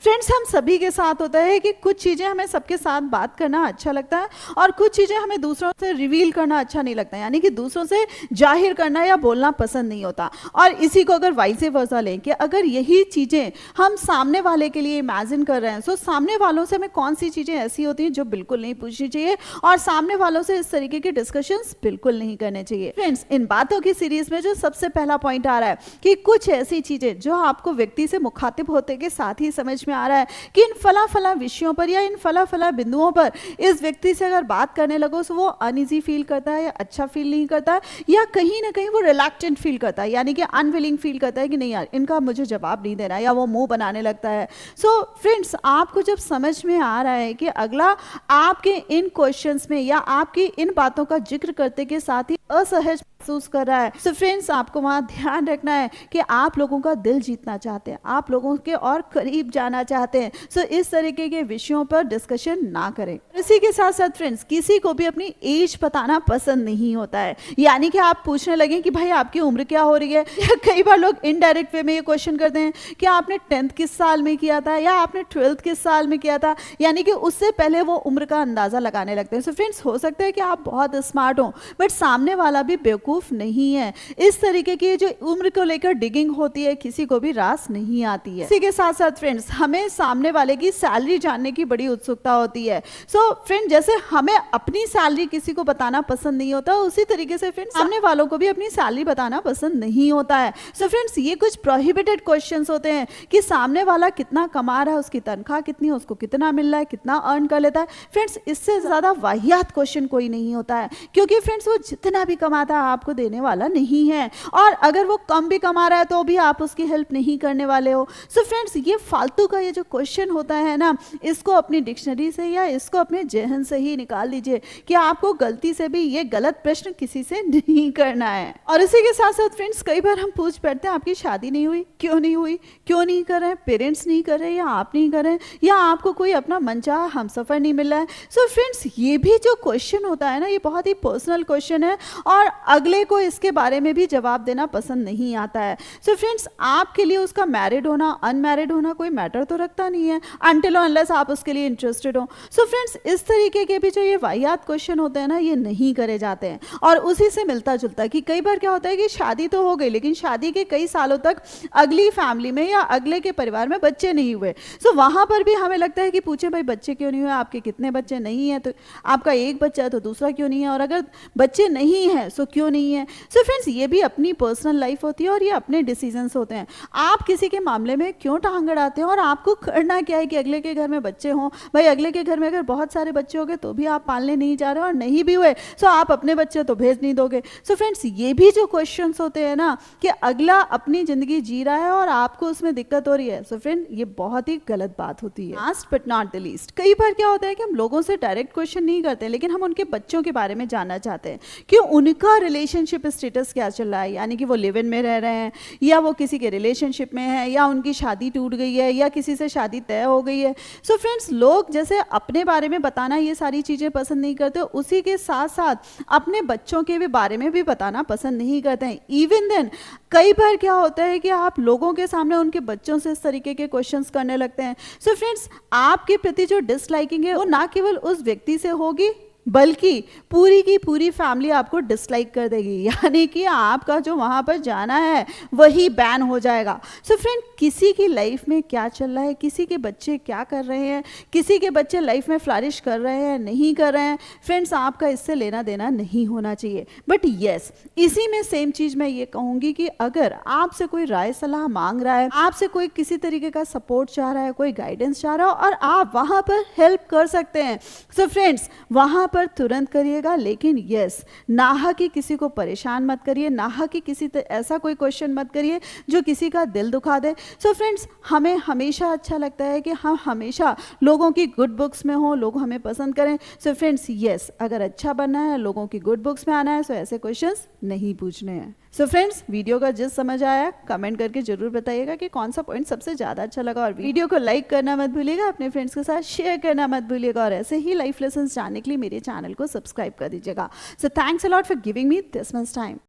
Friends, हम सभी के साथ होता है कि कुछ चीज़ें हमें सबके साथ बात करना अच्छा लगता है और कुछ चीज़ें हमें दूसरों से रिवील करना अच्छा नहीं लगता, यानी कि दूसरों से जाहिर करना या बोलना पसंद नहीं होता। और इसी को अगर वाइस वर्सा लें कि अगर यही चीज़ें हम सामने वाले के लिए इमेजिन कर रहे हैं, तो सामने वालों से हमें कौन सी चीज़ें ऐसी होती हैं जो बिल्कुल नहीं पूछनी चाहिए और सामने वालों से इस तरीके के डिस्कशंस बिल्कुल नहीं करने चाहिए। फ्रेंड्स, इन बातों की सीरीज में जो सबसे पहला पॉइंट आ रहा है कि कुछ ऐसी चीज़ें जो आपको व्यक्ति से मुखातिब होते के साथ ही समझ में आ रहा है कि इन फला फला विषयों पर या इन फला फला बिंदुओं पर इस व्यक्ति से अगर बात करने लगो तो वो अनइजी फील करता है या अच्छा फील नहीं करता है या कहीं ना कहीं वो रिलैक्टेंट फील करता है, यानी कि अनविलिंग फील करता है कि नहीं यार इनका मुझे जवाब नहीं देना, या वो मुंह बनाने लगता है। सो फ्रेंड्स, आपको जब समझ में आ रहा है कि अगला आपके इन क्वेश्चंस में या आपकी इन बातों का जिक्र करते के साथ ही असहज महसूस कर रहा है, सो फ्रेंड्स आपको वहां ध्यान रखना है कि आप लोगों का दिल जीतना चाहते हैं, आप लोगों के और करीब जाना चाहते हैं। सो इस तरीके के विषयों पर डिस्कशन ना करें। इसी के साथ साथ फ्रेंड्स, किसी को भी अपनी एज बताना पसंद नहीं होता है, यानी कि आप पूछने लगे कि भाई आपकी उम्र क्या हो रही है, या कई बार लोग इनडायरेक्ट वे में ये क्वेश्चन करते हैं कि आपने 10th किस साल में किया था या आपने 12th किस साल में किया था, यानी कि उससे पहले वो उम्र का अंदाजा लगाने लगते हैं। सो फ्रेंड्स, हो सकता है कि आप बहुत स्मार्ट हो बट सामने वाला भी बेवकूफ नहीं है। इस तरीके की जो उम्र को लेकर डिगिंग होती है किसी को भी रास नहीं आती है। इसी के साथ साथ फ्रेंड्स, हमें सामने वाले की सैलरी जानने की बड़ी उत्सुकता होती है। सो फ्रेंड, जैसे हमें अपनी सैलरी किसी को बताना पसंद नहीं होता, उसी तरीके से फ्रेंड्स सामने वालों को भी अपनी सैलरी बताना पसंद नहीं होता है। सो फ्रेंड्स, ये कुछ प्रोहिबिटेड क्वेश्चंस होते हैं कि सामने वाला कितना कमा रहा है, उसकी तनख्वाह कितनी है, उसको कितना मिल रहा है, कितना अर्न कर लेता है। फ्रेंड्स, इससे ज्यादा वाहियात क्वेश्चन कोई नहीं होता है, क्योंकि फ्रेंड्स वो जितना भी कमाता है आपको देने वाला नहीं है, और अगर वो कम भी कमा रहा है तो भी आप उसकी हेल्प नहीं करने वाले हो। सो फ्रेंड्स, ये फालतू का ये जो क्वेश्चन होता है ना, इसको अपनी डिक्शनरी से या इसको अपने जहन से ही निकाल दीजिए कि आपको गलती से भी ये गलत प्रश्न किसी से नहीं करना है। और इसी के साथ साथ फ्रेंड्स, कई बार हम पूछ बैठते हैं आपकी शादी नहीं हुई, क्यों नहीं हुई, क्यों नहीं कर रहे हैं, पेरेंट्स नहीं कर रहे या आप नहीं कर रहे हैं, या आपको कोई अपना मनचाहा हमसफर नहीं मिल रहा है। सो फ्रेंड्स, ये भी जो क्वेश्चन होता है ना, ये बहुत ही पर्सनल क्वेश्चन है और अगले को इसके बारे में भी जवाब देना पसंद नहीं आता है। सो फ्रेंड्स, आपके लिए उसका मैरिड होना अनमैरिड होना कोई मैटर तो रखता नहीं है अनटिल अनलेस आप उसके लिए इंटरेस्टेड हो। सो फ्रेंड्स, इस तरीके के भी जो ये वाहियात क्वेश्चन होते हैं ना, ये नहीं करे जाते हैं। और उसी से मिलता जुलता कि कई बार क्या होता है कि शादी तो हो गई लेकिन शादी के कई सालों तक अगली फैमिली में या अगले के परिवार में बच्चे नहीं हुए। सो वहां पर भी हमें लगता है कि पूछे भाई बच्चे क्यों नहीं हुए, आपके कितने बच्चे नहीं है, तो आपका एक बच्चा है तो दूसरा क्यों नहीं है, और अगर बच्चे नहीं है सो क्यों नहीं है। सो फ्रेंड्स, ये भी अपनी पर्सनल लाइफ होती है और ये अपने डिसीजंस होते हैं। आप किसी के मामले में क्यों टांग अड़ाते हैं और आपको करना क्या है कि अगले के घर में बच्चे हों। भाई अगले के घर में अगर बहुत सारे बच्चे हो गए तो भी आप पालने नहीं जा रहे और नहीं भी हुए सो आप अपने बच्चे तो भेज नहीं दोगे। सो फ्रेंड्स, ये भी जो क्वेश्चंस होते हैं ना कि अगला अपनी जिंदगी जी रहा है और आपको उसमें दिक्कत हो रही है, सो फ्रेंड ये बहुत ही गलत बात होती है। Last but not the least, कई बार क्या होता है कि हम लोगों से डायरेक्ट क्वेश्चन नहीं करते लेकिन हम उनके बच्चों के बारे में जानना चाहते हैं कि उनका रिलेशनशिप स्टेटस क्या चल रहा है, यानी कि वो लिव इन में रह रहे हैं या वो किसी के रिलेशनशिप में है या उनकी शादी टूट गई है या किसी से शादी तय हो गई है। सो फ्रेंड्स, लोग जैसे अपने बारे में बताना ये सारी चीज़ें पसंद नहीं करते, उसी के साथ साथ अपने बच्चों के भी बारे में भी बताना पसंद नहीं करते हैं। इवन देन कई बार क्या होता है कि आप लोगों के सामने उनके बच्चों से इस तरीके के क्वेश्चंस करने लगते हैं। सो फ्रेंड्स, आपके प्रति जो डिसलाइकिंग है वो ना केवल उस व्यक्ति से होगी बल्कि पूरी की पूरी फैमिली आपको डिसलाइक कर देगी, यानी कि आपका जो वहाँ पर जाना है वही बैन हो जाएगा। सो फ्रेंड, किसी की लाइफ में क्या चल रहा है, किसी के बच्चे क्या कर रहे हैं, किसी के बच्चे लाइफ में फ्लरिश कर रहे हैं नहीं कर रहे हैं, फ्रेंड्स आपका इससे लेना देना नहीं होना चाहिए। बट येस, इसी में सेम चीज़ मैं ये कहूँगी कि अगर आपसे कोई राय सलाह मांग रहा है, आपसे कोई किसी तरीके का सपोर्ट चाह रहा है, कोई गाइडेंस चाह रहा है और आप वहाँ पर हेल्प कर सकते हैं, सो फ्रेंड्स वहाँ पर तुरंत करिएगा। लेकिन यस, नाहा कि किसी को परेशान मत करिए, नाहा कि किसी ऐसा कोई क्वेश्चन मत करिए जो किसी का दिल दुखा दे। सो फ्रेंड्स, हमें हमेशा अच्छा लगता है कि हम हमेशा लोगों की गुड बुक्स में हो, लोग हमें पसंद करें। सो फ्रेंड्स यस, अगर अच्छा बनना है, लोगों की गुड बुक्स में आना है, सो ऐसे क्वेश्चंस नहीं पूछने हैं। सो फ्रेंड्स, वीडियो का जिस समझ आया कमेंट करके जरूर बताइएगा कि कौन सा पॉइंट सबसे ज़्यादा अच्छा लगा, और वीडियो को लाइक करना मत भूलिएगा, अपने फ्रेंड्स के साथ शेयर करना मत भूलिएगा, और ऐसे ही लाइफ लेसन्स जानने के लिए मेरे चैनल को सब्सक्राइब कर दीजिएगा। So thanks a lot for giving me this much time.